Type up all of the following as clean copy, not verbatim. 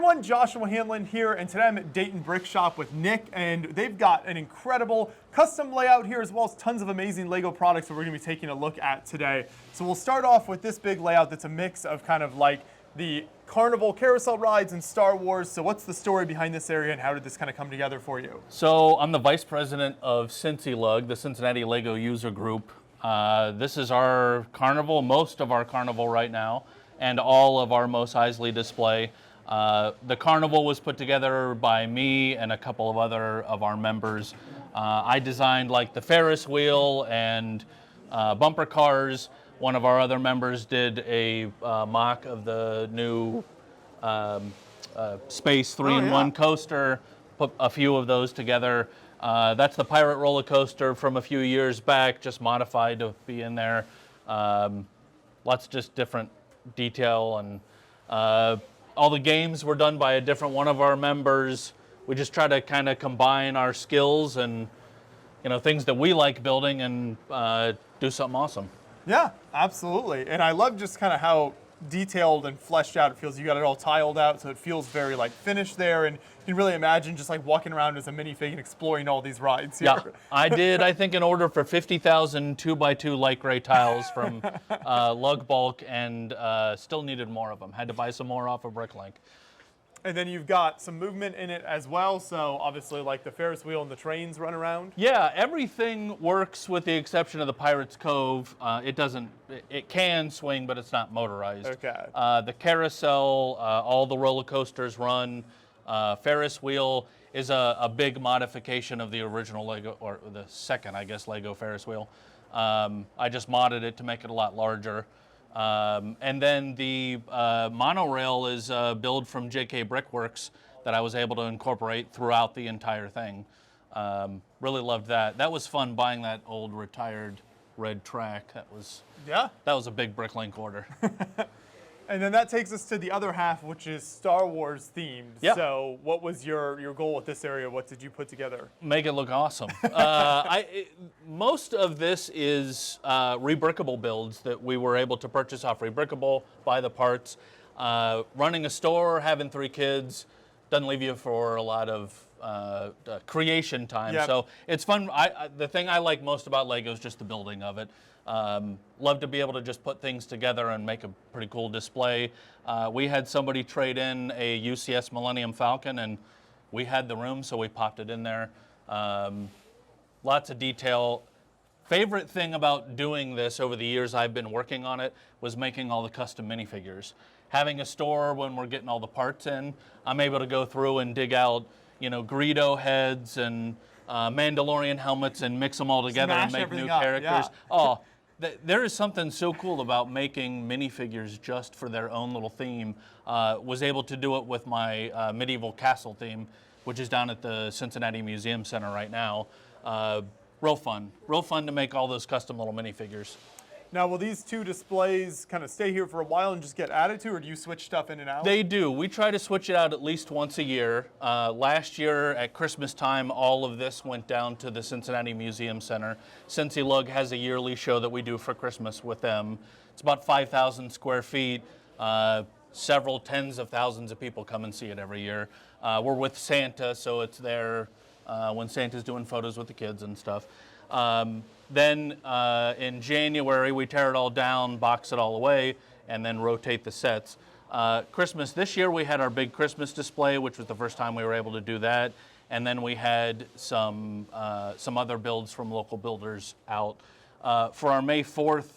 everyone, Joshua Hanlon here, and today I'm at Dayton Brick Shop with Nick, and they've got an incredible custom layout here as well as tons of amazing Lego products that we're going to be taking a look at today. So we'll start off with this big layout that's a mix of kind of like the carnival carousel rides and Star Wars. So what's the story behind this area and how did this kind of come together for you? So I'm the vice president of CincyLug, the Cincinnati Lego User Group. This is our carnival, most of our carnival right now, and all of our Mos Eisley display. The carnival was put together by me and a couple of other of our members. I designed like the Ferris wheel and bumper cars. One of our other members did a mock of the new Space 3-in-1 coaster, put a few of those together. That's the Pirate roller coaster from a few years back, just modified to be in there. Lots of just different detail, and all the games were done by a different one of our members. We just try to kind of combine our skills and things that we like building and do something awesome. Yeah, absolutely. And I love just kind of how detailed and fleshed out it feels. You got it all tiled out, so it feels very like finished there, and you can really imagine just like walking around as a minifig and exploring all these rides here. Yeah, I did, I think, an order for 50,000 2x2 light gray tiles from Lug Bulk, and still needed more of them. Had to buy some more off of Bricklink. And then you've got some movement in it as well, so obviously like the Ferris wheel and the trains run around. Yeah, everything works with the exception of the Pirate's Cove. It can swing, but it's not motorized. Okay. The carousel, all the roller coasters run. Ferris wheel is a big modification of the original Lego, or the second, I guess, Lego Ferris wheel. I just modded it to make it a lot larger. And then the monorail is a build from JK Brickworks that I was able to incorporate throughout the entire thing. Really loved that. That was fun buying that old retired red track. That was a big Bricklink order. And then that takes us to the other half, which is Star Wars themed. Yep. So what was your goal with this area? What did you put together? Make it look awesome. Most of this is rebrickable builds that we were able to purchase off Rebrickable, buy the parts. Running a store, having 3 kids, doesn't leave you for a lot of creation time. Yep. So it's fun. The thing I like most about Lego is just the building of it. Love to be able to just put things together and make a pretty cool display. We had somebody trade in a UCS Millennium Falcon, and we had the room, so we popped it in there. Lots of detail. Favorite thing about doing this over the years I've been working on it was making all the custom minifigures. Having a store when we're getting all the parts in, I'm able to go through and dig out, Greedo heads and Mandalorian helmets and mix them all together and make new characters. Yeah. Oh, there is something so cool about making minifigures just for their own little theme. Was able to do it with my medieval castle theme, which is down at the Cincinnati Museum Center right now. Real fun to make all those custom little minifigures. Now, will these 2 displays kind of stay here for a while and just get added to, or do you switch stuff in and out? They do. We try to switch it out at least once a year. Last year at Christmas time, all of this went down to the Cincinnati Museum Center. CincyLug has a yearly show that we do for Christmas with them. It's about 5,000 square feet. Several tens of thousands of people come and see it every year. We're with Santa, so it's there when Santa's doing photos with the kids and stuff. Then in January, we tear it all down, box it all away, and then rotate the sets. Christmas this year, we had our big Christmas display, which was the first time we were able to do that. And then we had some other builds from local builders out. For our May 4th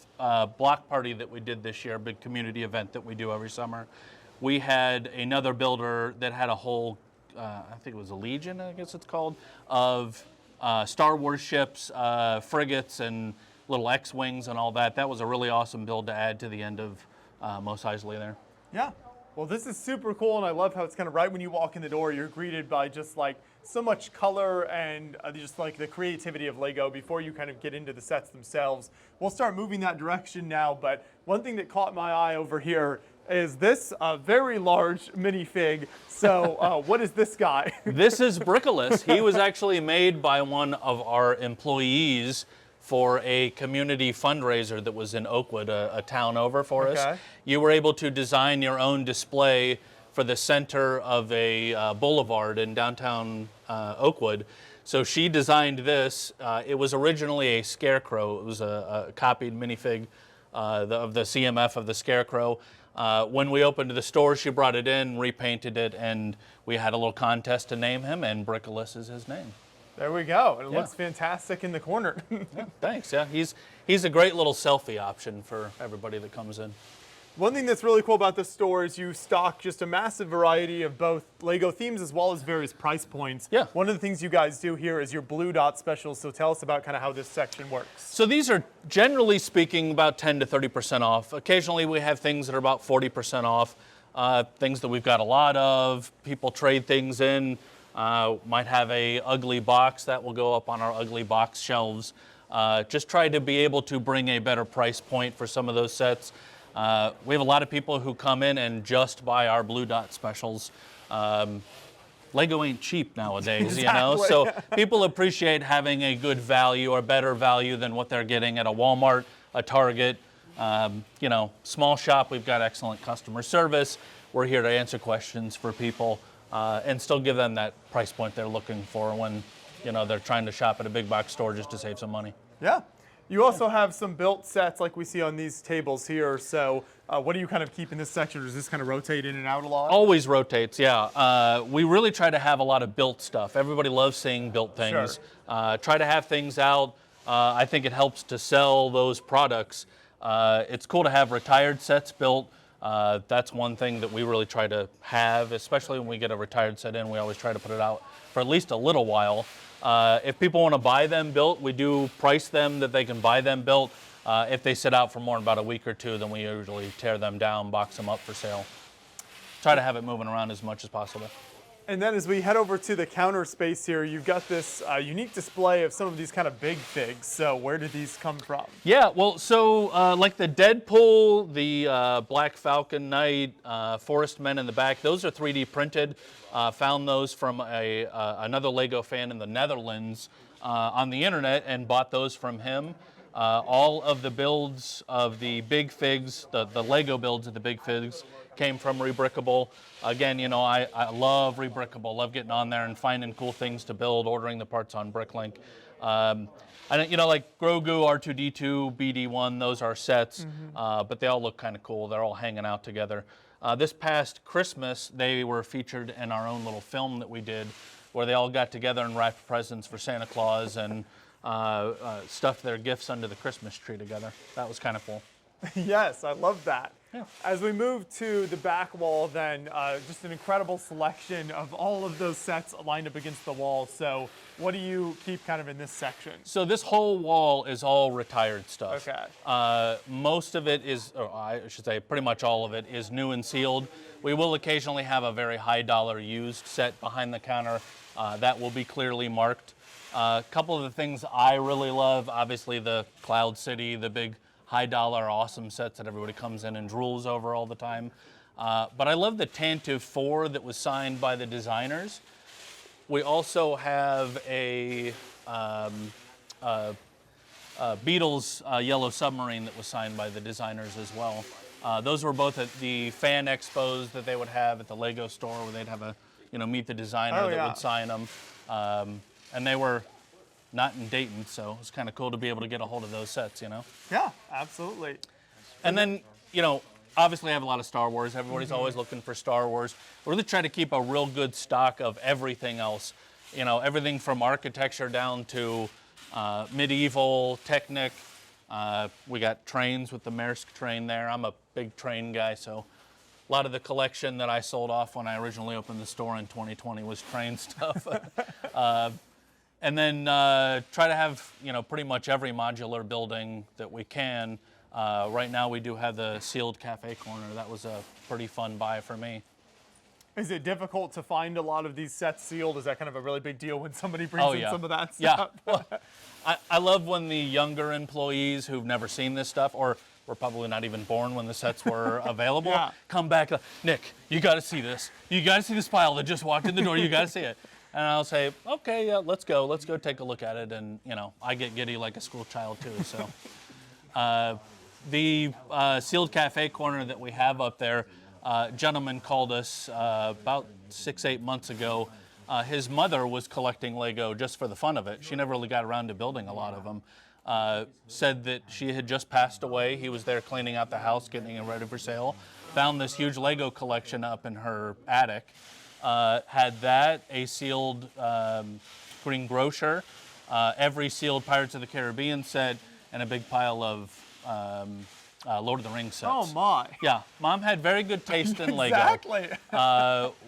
block party that we did this year, a big community event that we do every summer, we had another builder that had a whole, I think it was a Legion, I guess it's called, of Star Wars ships, frigates, and little X-Wings and all that. That was a really awesome build to add to the end of Mos Eisley there. Yeah. Well, this is super cool, and I love how it's kind of right when you walk in the door, you're greeted by just like so much color and just like the creativity of Lego before you kind of get into the sets themselves. We'll start moving that direction now, but one thing that caught my eye over here is this very large minifig. So what is this guy? This is Brickolas. He was actually made by one of our employees for a community fundraiser that was in Oakwood, a town over for us. You were able to design your own display for the center of a boulevard in downtown Oakwood. So she designed this. It was originally a scarecrow. It was a copied minifig of the CMF of the scarecrow. When we opened the store, she brought it in, repainted it, and we had a little contest to name him, and Brickolas is his name. There we go. It looks fantastic in the corner. Yeah, thanks. Yeah, he's a great little selfie option for everybody that comes in. One thing that's really cool about this store is you stock just a massive variety of both Lego themes as well as various price points. Yeah. One of the things you guys do here is your blue dot specials, so tell us about kind of how this section works. So these are, generally speaking, about 10 to 30% off. Occasionally we have things that are about 40% off, things that we've got a lot of. People trade things in, might have a ugly box that will go up on our ugly box shelves. Just try to be able to bring a better price point for some of those sets. We have a lot of people who come in and just buy our blue dot specials. Lego ain't cheap nowadays, you know, so people appreciate having a good value or better value than what they're getting at a Walmart, a Target. You know, small shop, we've got excellent customer service. We're here to answer questions for people and still give them that price point they're looking for when, you know, they're trying to shop at a big box store just to save some money. Yeah. You also have some built sets like we see on these tables here. So what do you kind of keep in this section? Or does this kind of rotate in and out a lot? Always rotates, yeah. We really try to have a lot of built stuff. Everybody loves seeing built things. Sure. Try to have things out. I think it helps to sell those products. It's cool to have retired sets built. That's one thing that we really try to have, especially when we get a retired set in. We always try to put it out for at least a little while. If people want to buy them built, we do price them that they can buy them built. If they sit out for more than about a week or two, then we usually tear them down, box them up for sale. Try to have it moving around as much as possible. And then as we head over to the counter space here, you've got this unique display of some of these kind of big figs. So where did these come from? Yeah, well, so like the Deadpool, the Black Falcon Knight, Forest Men in the back, those are 3D printed. Found those from another Lego fan in the Netherlands on the internet and bought those from him. All of the builds of the big figs, the Lego builds of the big figs, came from Rebrickable. Again, you know, I love Rebrickable, love getting on there and finding cool things to build, ordering the parts on Bricklink. And you know, like Grogu, R2-D2, BD1, those are sets, but they all look kind of cool. They're all hanging out together. This past Christmas, they were featured in our own little film that we did, where they all got together and wrapped presents for Santa Claus and stuffed their gifts under the Christmas tree together. That was kind of cool. Yes, I love that. Yeah. As we move to the back wall then, just an incredible selection of all of those sets lined up against the wall. So what do you keep kind of in this section? So this whole wall is all retired stuff. Okay. Most of it is, or I should say pretty much all of it is new and sealed. We will occasionally have a very high dollar used set behind the counter that will be clearly marked. A couple of the things I really love, obviously the Cloud City, the big high dollar awesome sets that everybody comes in and drools over all the time. But I love the Tantive 4 that was signed by the designers. We also have a Beatles Yellow Submarine that was signed by the designers as well. Those were both at the fan expos that they would have at the Lego store where they'd have a, you know, meet the designer that would sign them. And they were not in Dayton, so it was kind of cool to be able to get a hold of those sets, you know? Yeah, absolutely. And then, you know, obviously I have a lot of Star Wars. Everybody's always looking for Star Wars. We really try to keep a real good stock of everything else. You know, everything from architecture down to medieval, Technic. We got trains with the Maersk train there. I'm a big train guy, so a lot of the collection that I sold off when I originally opened the store in 2020 was train stuff. And then try to have, you know, pretty much every modular building that we can. Right now we do have the sealed cafe corner. That was a pretty fun buy for me. Is it difficult to find a lot of these sets sealed? Is that kind of a really big deal when somebody brings in some of that stuff? Yeah. Well, I love when the younger employees who've never seen this stuff, or were probably not even born when the sets were available, come back, Nick, you got to see this. You got to see this pile that just walked in the door. You got to see it. And I'll say, okay, yeah, let's go take a look at it. And, you know, I get giddy like a school child too, so. The sealed cafe corner that we have up there, gentleman called us about 6-8 months ago. His mother was collecting Lego just for the fun of it. She never really got around to building a lot of them. Said that she had just passed away. He was there cleaning out the house, getting it ready for sale. Found this huge Lego collection up in her attic. Had that, a sealed Green Grocer, every sealed Pirates of the Caribbean set, and a big pile of Lord of the Rings sets. Oh my. Yeah, Mom had very good taste in Lego. Exactly.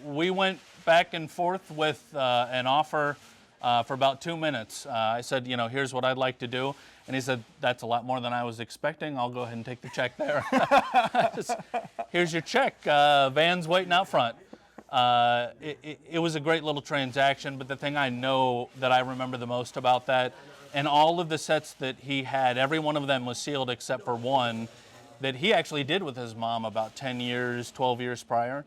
We went back and forth with an offer for about 2 minutes. I said, you know, here's what I'd like to do. And he said, that's a lot more than I was expecting. I'll go ahead and take the check there. Here's your check. Van's waiting out front. It was a great little transaction, but the thing I know that I remember the most about that, and all of the sets that he had, every one of them was sealed except for one that he actually did with his mom about 10 years, 12 years prior.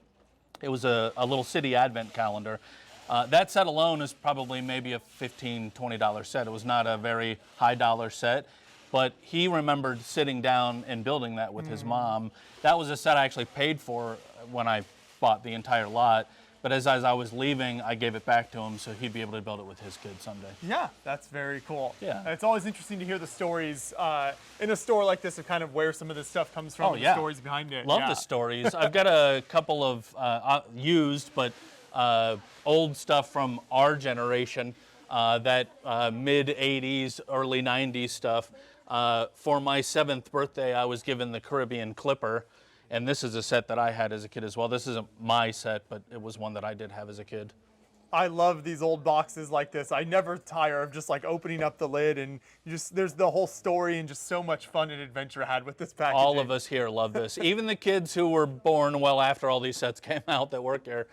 It was a little city advent calendar. That set alone is probably maybe a $15, $20 set. It was not a very high dollar set, but he remembered sitting down and building that with his mom. That was a set I actually paid for when I bought the entire lot. But as I was leaving, I gave it back to him so he'd be able to build it with his kids someday. Yeah, that's very cool. Yeah. It's always interesting to hear the stories in a store like this of kind of where some of this stuff comes from and the stories behind it. Love the stories. I've got a couple of used but old stuff from our generation, that mid-'80s, early '90s stuff. For my 7th birthday, I was given the Caribbean Clipper. And this is a set that I had as a kid as well. This isn't my set, but it was one that I did have as a kid. I love these old boxes like this. I never tire of just like opening up the lid and there's the whole story and just so much fun and adventure had with this packaging. All of us here love this. Even the kids who were born well after all these sets came out that work here.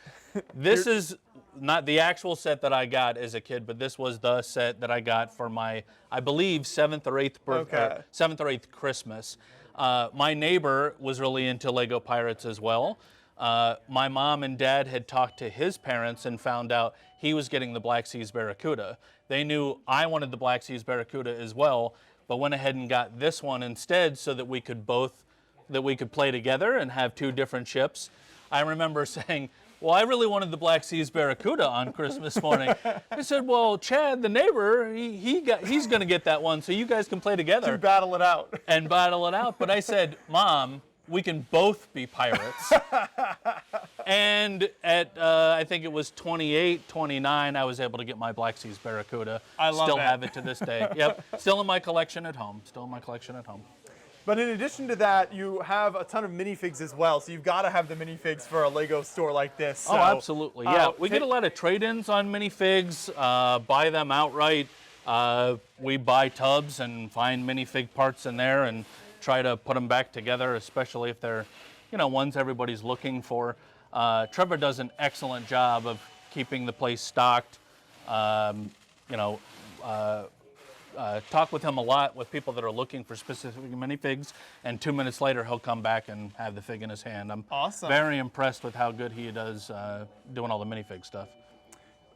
This is not the actual set that I got as a kid, but this was the set that I got for my, I believe, 7th or 8th birthday, 7th or 8th Christmas. My neighbor was really into Lego Pirates as well. My mom and dad had talked to his parents and found out he was getting the Black Seas Barracuda. They knew I wanted the Black Seas Barracuda as well, but went ahead and got this one instead so that we could play together and have 2 different ships. I remember saying, well, I really wanted the Black Seas Barracuda on Christmas morning. I said, well, Chad, the neighbor, he's going to get that one, so you guys can play together. To battle it out. And battle it out. But I said, Mom, we can both be pirates. And at, I think it was 28, 29, I was able to get my Black Seas Barracuda. I love Still it. have it to this day. Yep, still in my collection at home. But in addition to that, you have a ton of minifigs as well. So you've got to have the minifigs for a Lego store like this. So, oh, absolutely. Yeah, we get a lot of trade-ins on minifigs, buy them outright. We buy tubs and find minifig parts in there and try to put them back together, especially if they're, you know, ones everybody's looking for. Trevor does an excellent job of keeping the place stocked. Talk with him a lot with people that are looking for specific minifigs, and 2 minutes later he'll come back and have the fig in his hand. I'm very impressed with how good he does doing all the minifig stuff.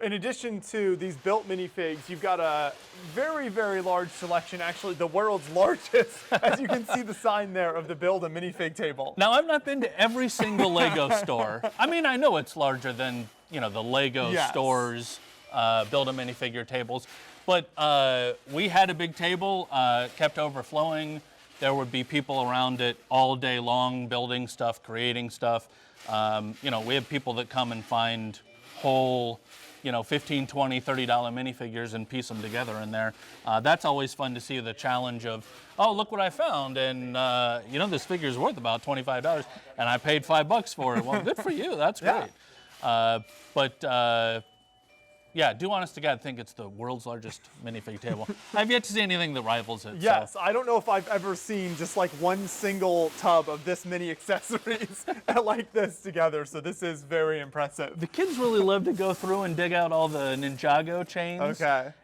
In addition to these built minifigs, you've got a very, very large selection, actually the world's largest, as you can see the sign there of the Build a Minifig table. Now, I've not been to every single Lego store. I mean, I know it's larger than, you know, the Lego stores, Build a Minifigure tables. But we had a big table, kept overflowing. There would be people around it all day long building stuff, creating stuff. We have people that come and find whole, $15, $20, $30 minifigures and piece them together in there. That's always fun to see, the challenge of, oh, look what I found. And, this figure's worth about $25 and I paid $5 for it. Well, good for you. That's great. Yeah, do honest to God think it's the world's largest minifig table. I've yet to see anything that rivals it. Yes, so. I don't know if I've ever seen just like one single tub of this many accessories like this together, so this is very impressive. The kids really love to go through and dig out all the Ninjago chains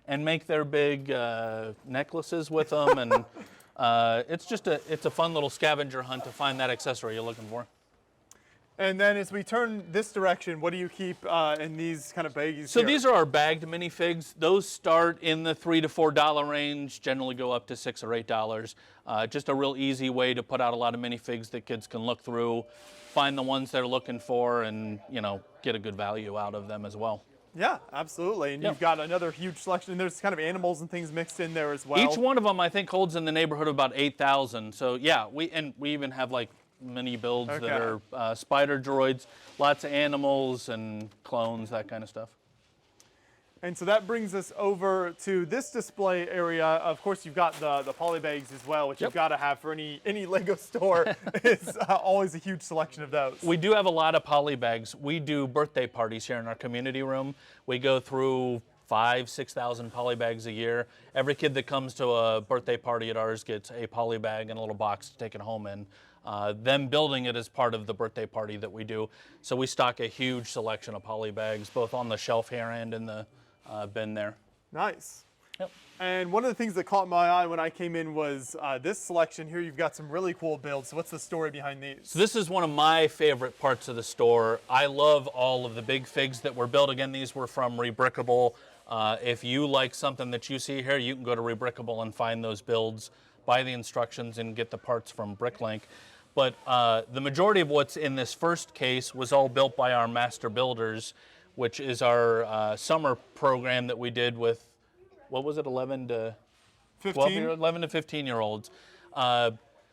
and make their big necklaces with them, and it's a fun little scavenger hunt to find that accessory you're looking for. And then as we turn this direction, what do you keep in these kind of baggies So here? these are our bagged minifigs. Those start in the $3 to $4 range, generally go up to $6 or $8. Just a real easy way to put out a lot of minifigs that kids can look through, find the ones they're looking for, and get a good value out of them as well. Yeah, absolutely. And Yep. you've got another huge selection. And there's kind of animals and things mixed in there as well. Each one of them, I think, holds in the neighborhood of about 8,000. So yeah, we even have like mini builds that are spider droids, lots of animals and clones, that kind of stuff. And so that brings us over to this display area. Of course, you've got the poly bags as well, which Yep. you've got to have for any Lego store. It's always a huge selection of those. We do have a lot of poly bags. We do birthday parties here in our community room. We go through 5,000 to 6,000 poly bags a year. Every kid that comes to a birthday party at ours gets a poly bag and a little box to take it home in. Them building it is part of the birthday party that we do. So we stock a huge selection of poly bags, both on the shelf here and in the bin there. Nice. Yep. And one of the things that caught my eye when I came in was this selection here. You've got some really cool builds. So what's the story behind these? So this is one of my favorite parts of the store. I love all of the big figs that were built. Again, these were from Rebrickable. If you like something that you see here, you can go to Rebrickable and find those builds, buy the instructions, and get the parts from Bricklink. But the majority of what's in this first case was all built by our master builders, which is our summer program that we did with, what was it, 11 to 15-year-olds.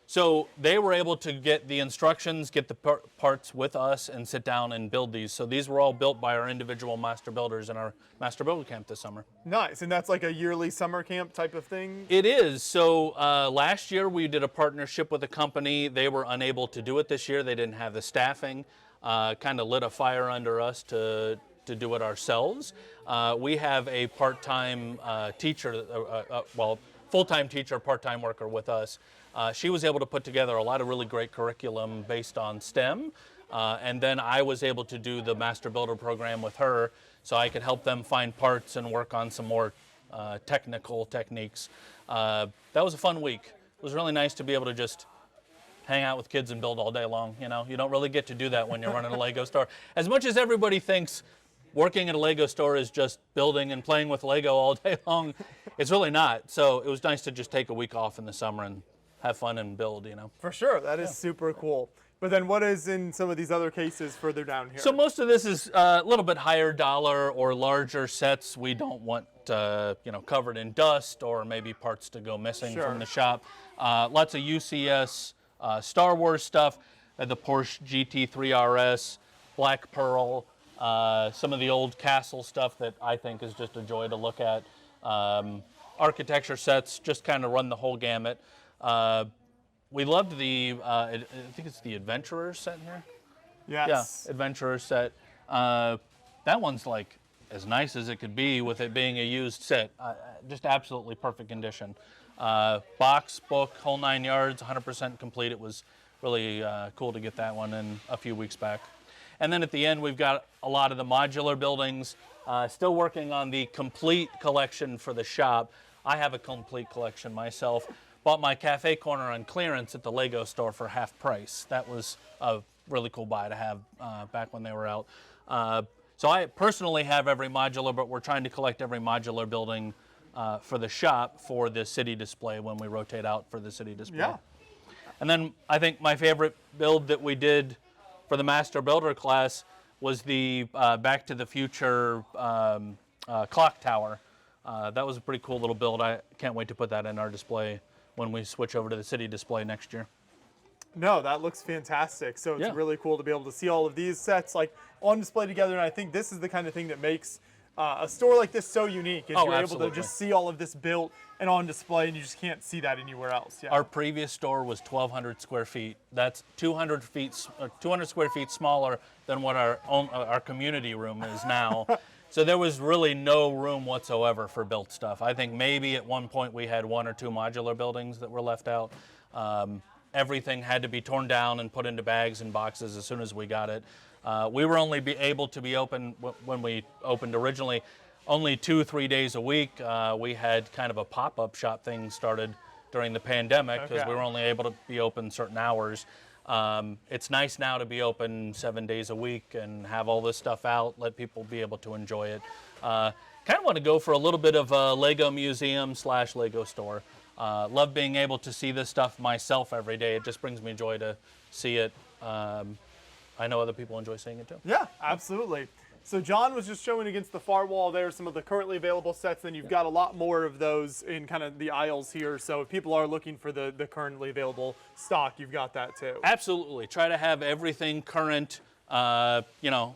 So they were able to get the instructions, get the parts with us, and sit down and build these. So these were all built by our individual master builders in our master builder camp this summer. Nice. And that's like a yearly summer camp type of thing? It is. So last year we did a partnership with a company. They were unable to do it this year. They didn't have the staffing. Kind of lit a fire under us to do it ourselves. We have a part-time teacher, full-time teacher, part-time worker with us. She was able to put together a lot of really great curriculum based on STEM, and then I was able to do the Master Builder program with her, so I could help them find parts and work on some more technical techniques. That was a fun week. It was really nice to be able to just hang out with kids and build all day long. You don't really get to do that when you're running a Lego store. As much as everybody thinks working at a Lego store is just building and playing with Lego all day long, it's really not. So it was nice to just take a week off in the summer and have fun and build, For sure, that is super cool. But then what is in some of these other cases further down here? So most of this is a little bit higher dollar or larger sets. We don't want, covered in dust or maybe parts to go missing from the shop. Lots of UCS, Star Wars stuff, the Porsche GT3 RS, Black Pearl, some of the old castle stuff that I think is just a joy to look at. Architecture sets, just kind of run the whole gamut. We loved I think it's the Adventurer set here. Yes. Yeah, Adventurer set. That one's like as nice as it could be with it being a used set. Just absolutely perfect condition. Box, book, whole 9 yards, 100% complete. It was really cool to get that one in a few weeks back. And then at the end, we've got a lot of the modular buildings. Still working on the complete collection for the shop. I have a complete collection myself. Bought my cafe corner on clearance at the Lego store for half price. That was a really cool buy to have back when they were out. So I personally have every modular, but we're trying to collect every modular building for the shop for the city display when we rotate out for the city display. Yeah. And then I think my favorite build that we did for the Master Builder class was the Back to the Future clock tower. That was a pretty cool little build. I can't wait to put that in our display when we switch over to the city display next year. No, that looks fantastic. So it's Yeah. really cool to be able to see all of these sets like on display together. And I think this is the kind of thing that makes a store like this so unique. Is you're able to just see all of this built and on display, and you just can't see that anywhere else. Yeah. Our previous store was 1,200 square feet. That's 200 square feet smaller than what our community room is now. So there was really no room whatsoever for built stuff. I think maybe at one point we had 1 or 2 modular buildings that were left out. Everything had to be torn down and put into bags and boxes as soon as we got it. We were only able to be open when we opened originally, only 2-3 days a week. We had kind of a pop-up shop thing started during the pandemic because we were only able to be open certain hours. It's nice now to be open 7 days a week and have all this stuff out, let people be able to enjoy it. Kind of want to go for a little bit of a Lego museum / Lego store. Love being able to see this stuff myself every day. It just brings me joy to see it. I know other people enjoy seeing it too. Yeah, absolutely. So John was just showing against the far wall there some of the currently available sets. Then you've got a lot more of those in kind of the aisles here. So if people are looking for the currently available stock, you've got that too. Absolutely. Try to have everything current. A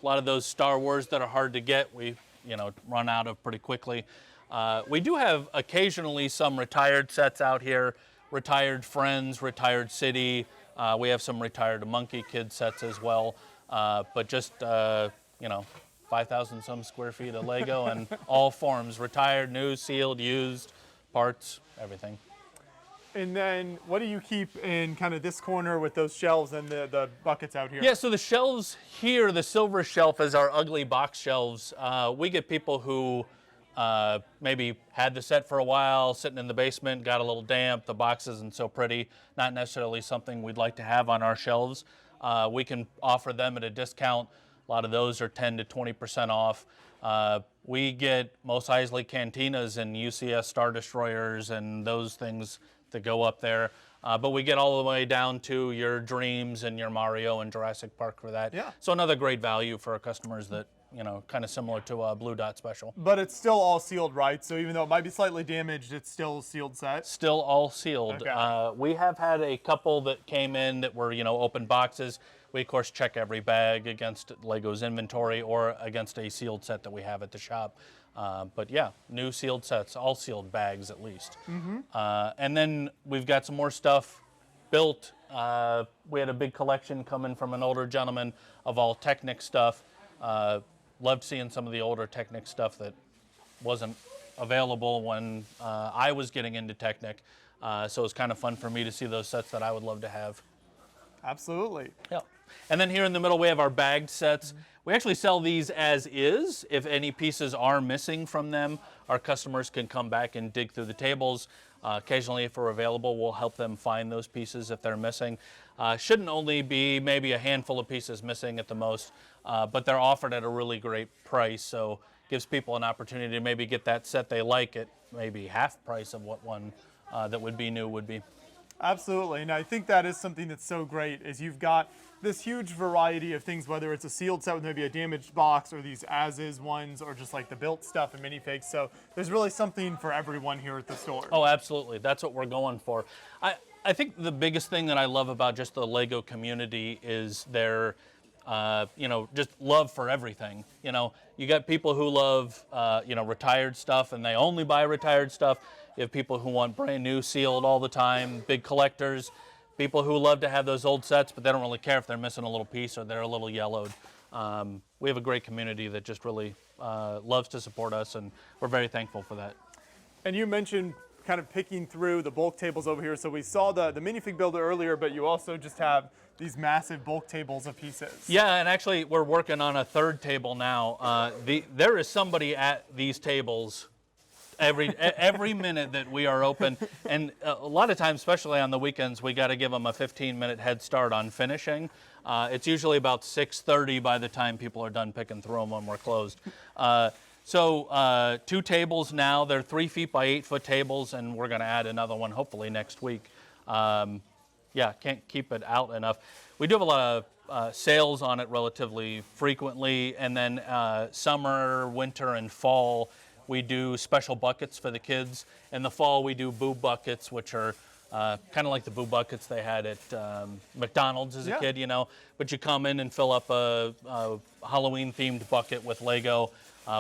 lot of those Star Wars that are hard to get, we run out of pretty quickly. We do have occasionally some retired sets out here, retired Friends, retired City. We have some retired Monkey Kid sets as well. But just, 5,000 some square feet of Lego and all forms, retired, new, sealed, used, parts, everything. And then what do you keep in kind of this corner with those shelves and the buckets out here? Yeah, so the shelves here, the silver shelf is our ugly box shelves. We get people who maybe had the set for a while, sitting in the basement, got a little damp, the box isn't so pretty, not necessarily something we'd like to have on our shelves. We can offer them at a discount. A lot of those are 10 to 20% off. We get Mos Eisley Cantinas and UCS Star Destroyers and those things that go up there. But we get all the way down to your Dreams and your Mario and Jurassic Park for that. Yeah. So another great value for our customers that, kind of similar to a Blue Dot Special. But it's still all sealed, right? So even though it might be slightly damaged, it's still a sealed set? Still all sealed. Okay. We have had a couple that came in that were, open boxes. We, of course, check every bag against Lego's inventory or against a sealed set that we have at the shop. But yeah, new sealed sets, all sealed bags at least. Mm-hmm. And then we've got some more stuff built. We had a big collection coming from an older gentleman of all Technic stuff. Loved seeing some of the older Technic stuff that wasn't available when I was getting into Technic. So it was kind of fun for me to see those sets that I would love to have. Absolutely. Yeah. And then here in the middle we have our bagged sets. We actually sell these as is. If any pieces are missing from them, our customers can come back and dig through the tables. Occasionally, if we're available, we'll help them find those pieces if they're missing. Shouldn't only be maybe a handful of pieces missing at the most, but they're offered at a really great price, so gives people an opportunity to maybe get that set they like at maybe half price of what one that would be new would be. Absolutely, and I think that is something that's so great, is you've got this huge variety of things, whether it's a sealed set with maybe a damaged box or these as-is ones or just like the built stuff and minifigs. So there's really something for everyone here at the store. Oh, absolutely. That's what we're going for. I think the biggest thing that I love about just the Lego community is their just love for everything. You got people who love, retired stuff and they only buy retired stuff. You have people who want brand new, sealed all the time, big collectors. People who love to have those old sets, but they don't really care if they're missing a little piece or they're a little yellowed. We have a great community that just really loves to support us, and we're very thankful for that. And you mentioned kind of picking through the bulk tables over here. So we saw the Minifig Builder earlier, but you also just have these massive bulk tables of pieces. Yeah, and actually we're working on a third table now. There is somebody at these tables every minute that we are open, and a lot of times, especially on the weekends, we got to give them a 15-minute head start on finishing. It's usually about 6:30 by the time people are done picking through them when we're closed. So 2 tables now. They're 3 feet by 8 foot tables, and we're going to add another one hopefully next week. Can't keep it out enough. We do have a lot of sales on it relatively frequently, and then summer, winter, and fall we do special buckets for the kids. In the fall, we do boo buckets, which are kind of like the boo buckets they had at McDonald's as a kid, But you come in and fill up a Halloween-themed bucket with Lego.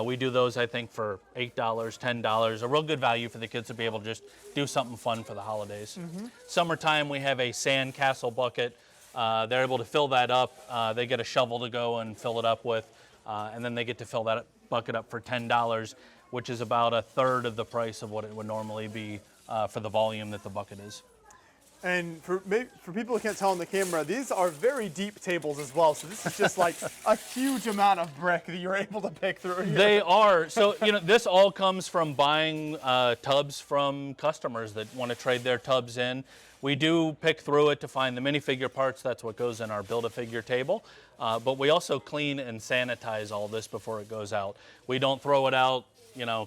We do those, I think, for $8, $10. A real good value for the kids to be able to just do something fun for the holidays. Mm-hmm. Summertime, we have a sandcastle bucket. They're able to fill that up. They get a shovel to go and fill it up with, and then they get to fill that bucket up for $10. Which is about a third of the price of what it would normally be for the volume that the bucket is. And for people who can't tell on the camera, these are very deep tables as well. So this is just like a huge amount of brick that you're able to pick through here. They are. So, this all comes from buying tubs from customers that want to trade their tubs in. We do pick through it to find the minifigure parts. That's what goes in our Build-A-Figure table. But we also clean and sanitize all this before it goes out. We don't throw it out,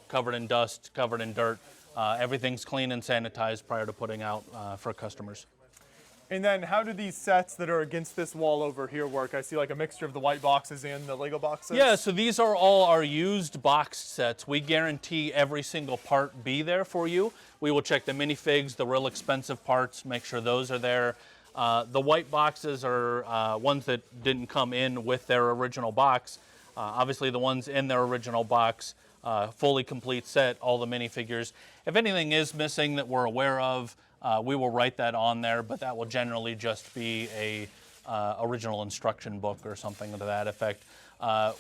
covered in dust, covered in dirt. Everything's clean and sanitized prior to putting out for customers. And then how do these sets that are against this wall over here work? I see like a mixture of the white boxes and the Lego boxes. Yeah, so these are all our used boxed sets. We guarantee every single part be there for you. We will check the minifigs, the real expensive parts, make sure those are there. The white boxes are ones that didn't come in with their original box. Obviously the ones in their original box, fully complete set, all the minifigures. If anything is missing that we're aware of, we will write that on there, but that will generally just be a original instruction book or something to that effect.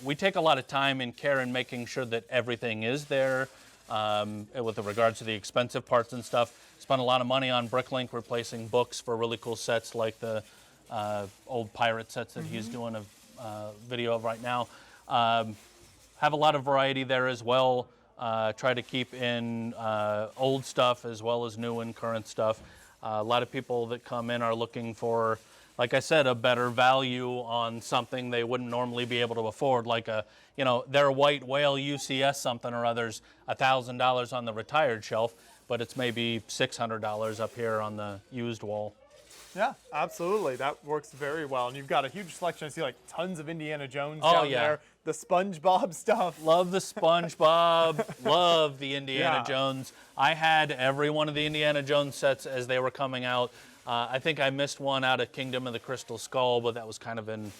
We take a lot of time and care in making sure that everything is there with regards to the expensive parts and stuff. Spend a lot of money on Bricklink replacing books for really cool sets like the old pirate sets that he's doing a video of right now. Have a lot of variety there as well. Try to keep in old stuff as well as new and current stuff. A lot of people that come in are looking for, like I said, a better value on something they wouldn't normally be able to afford, like their white whale UCS something or other's $1,000 on the retired shelf, but it's maybe $600 up here on the used wall. Yeah, absolutely. That works very well. And you've got a huge selection. I see like tons of Indiana Jones down there. The SpongeBob stuff. Love the SpongeBob. Love the Indiana Jones. I had every one of the Indiana Jones sets as they were coming out. I think I missed one out of Kingdom of the Crystal Skull, but that was kind of in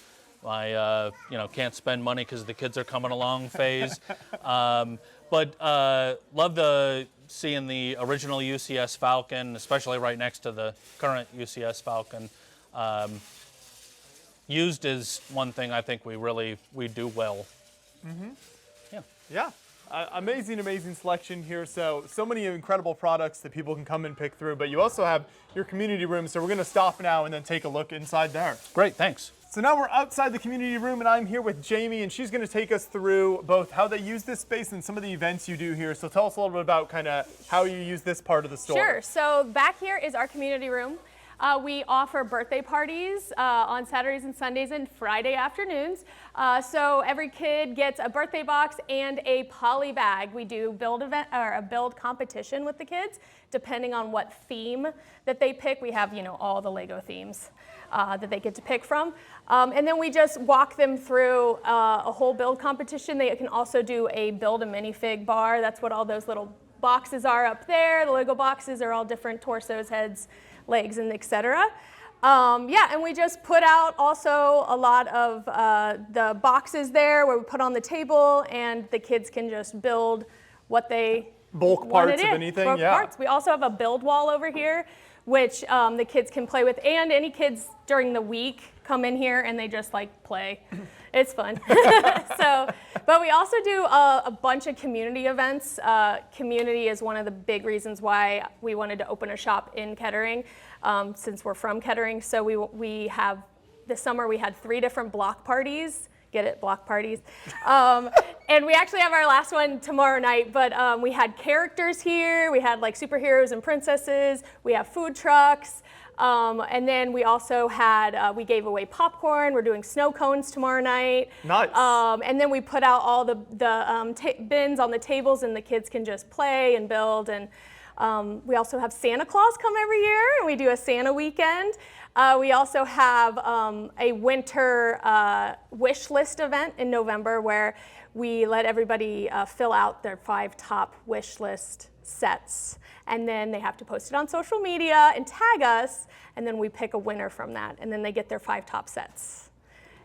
my, can't spend money because the kids are coming along phase. But love seeing the original UCS Falcon, especially right next to the current UCS Falcon. Used is one thing I think we do well. Mm-hmm. Yeah. Yeah. Amazing selection here. So many incredible products that people can come and pick through, but you also have your community room. So we're going to stop now and then take a look inside there. Great, thanks. So now we're outside the community room, and I'm here with Jamie, and she's going to take us through both how they use this space and some of the events you do here. So tell us a little bit about kind of how you use this part of the store. Sure. So back here is our community room. We offer birthday parties on Saturdays and Sundays and Friday afternoons. So every kid gets a birthday box and a poly bag. We do a build competition with the kids, depending on what theme that they pick. We have, all the Lego themes that they get to pick from. And then we just walk them through a whole build competition. They can also do a build a minifig bar. That's what all those little boxes are up there. The Lego boxes are all different torsos, heads, legs, and etc. And we just put out also a lot of the boxes there where we put on the table, and the kids can just build what they bulk parts of anything. Bulk parts. We also have a build wall over here, which the kids can play with, and any kids during the week come in here and they just play. It's fun. But we also do a bunch of community events. Community is one of the big reasons why we wanted to open a shop in Kettering, since we're from Kettering. So we have, this summer we had 3 different block parties. Get it, block parties. And we actually have our last one tomorrow night, but we had characters here. We had superheroes and princesses. We have food trucks. And then we also had, we gave away popcorn. We're doing snow cones tomorrow night. Nice. And then we put out all the bins on the tables, and the kids can just play and build. And we also have Santa Claus come every year, and we do a Santa weekend. We also have a winter wish list event in November where we let everybody fill out their 5 top wish list sets, and then they have to post it on social media and tag us, and then we pick a winner from that, and then they get their 5 top sets.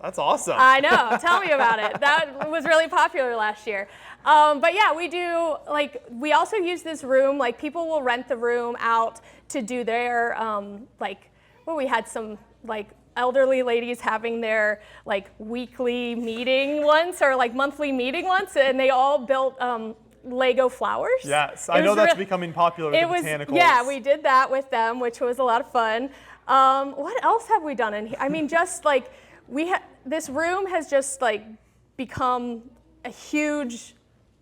That's awesome. I know. Tell me about it. That was really popular last year. But yeah, we do, we also use this room, people will rent the room out to do their, we had some, elderly ladies having their, weekly meeting once, or monthly meeting once, and they all built Lego flowers. Yes, I know that's becoming popular with the botanicals. Yeah, we did that with them, which was a lot of fun. What else have we done in here? I mean, just like this room has just like become a huge,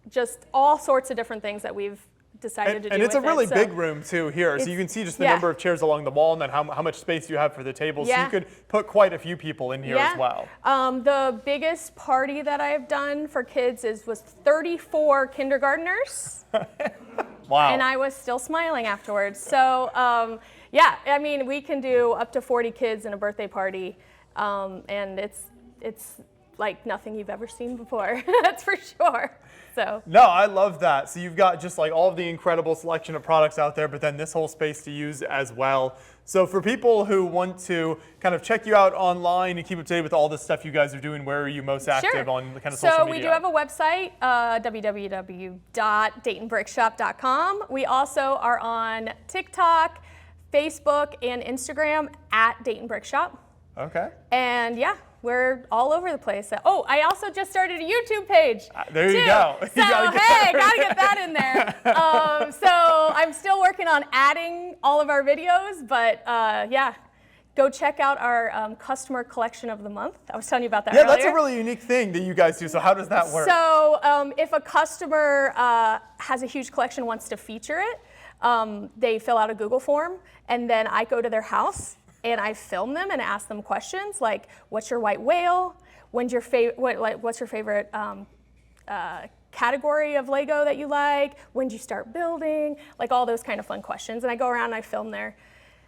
just all sorts of different things that we've decided to do. And it's a with really it, so big room too here, so you can see just the number of chairs along the wall and then how much space you have for the tables. So you could put quite a few people in here as well. The biggest party that I've done for kids was 34 kindergartners. Wow. And I was still smiling afterwards. So yeah, I mean, we can do up to 40 kids in a birthday party, and it's like nothing you've ever seen before. That's for sure. So. No, I love that. So you've got just like all of the incredible selection of products out there, but then this whole space to use as well. So for people who want to kind of check you out online and keep up to date with all the stuff you guys are doing, where are you most active on the kind of social media? So we do have a website, www.daytonbrickshop.com. We also are on TikTok, Facebook, and Instagram at Dayton Brick Shop. Okay. And yeah, we're all over the place. Oh, I also just started a YouTube page. There you go. So hey, gotta get that in there. So I'm still working on adding all of our videos, but yeah, go check out our customer collection of the month. I was telling you about that earlier. Yeah, that's a really unique thing that you guys do. So how does that work? So if a customer has a huge collection, wants to feature it, they fill out a Google form, and then I go to their house and I film them and ask them questions like, "What's your white whale? What's your favorite category of Lego that you like? When did you start building?" Like all those kind of fun questions. And I go around and I film their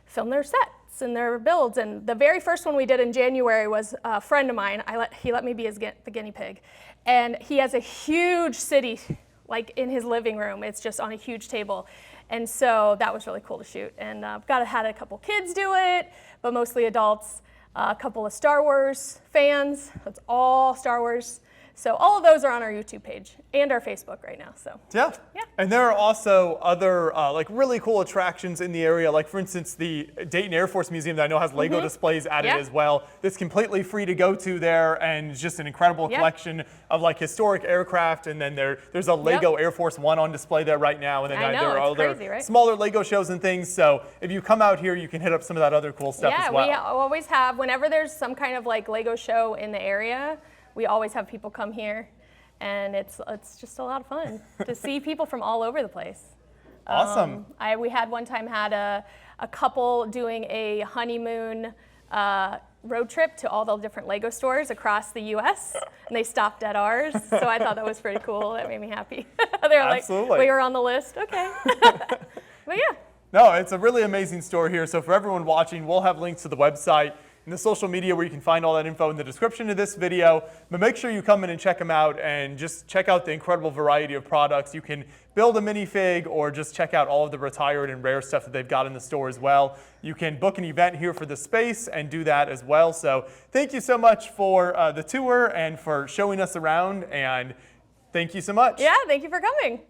sets and their builds. And the very first one we did in January was a friend of mine. He let me be the guinea pig, and he has a huge city like in his living room. It's just on a huge table. And so that was really cool to shoot. And had a couple kids do it, but mostly adults, a couple of Star Wars fans. It's all Star Wars. So all of those are on our YouTube page and our Facebook right now. So yeah. And there are also other like really cool attractions in the area. Like for instance, the Dayton Air Force Museum that I know has Lego displays at it as well. That's completely free to go to there, and it's just an incredible collection of like historic aircraft. And then there's a Lego Air Force One on display there right now. And then there are other smaller Lego shows and things. So if you come out here, you can hit up some of that other cool stuff as well. Yeah, we always have, whenever there's some kind of like Lego show in the area, we always have people come here, and it's just a lot of fun to see people from all over the place. Awesome. We had one time a couple doing a honeymoon road trip to all the different Lego stores across the U.S. and they stopped at ours, so I thought that was pretty cool. That made me happy. They were like, "We were on the list, okay." But yeah. No, it's a really amazing store here. So for everyone watching, we'll have links to the website and the social media where you can find all that info in the description of this video. But make sure you come in and check them out and just check out the incredible variety of products. You can build a minifig or just check out all of the retired and rare stuff that they've got in the store as well. You can book an event here for the space and do that as well. So thank you so much for the tour and for showing us around, and thank you so much. Yeah, thank you for coming.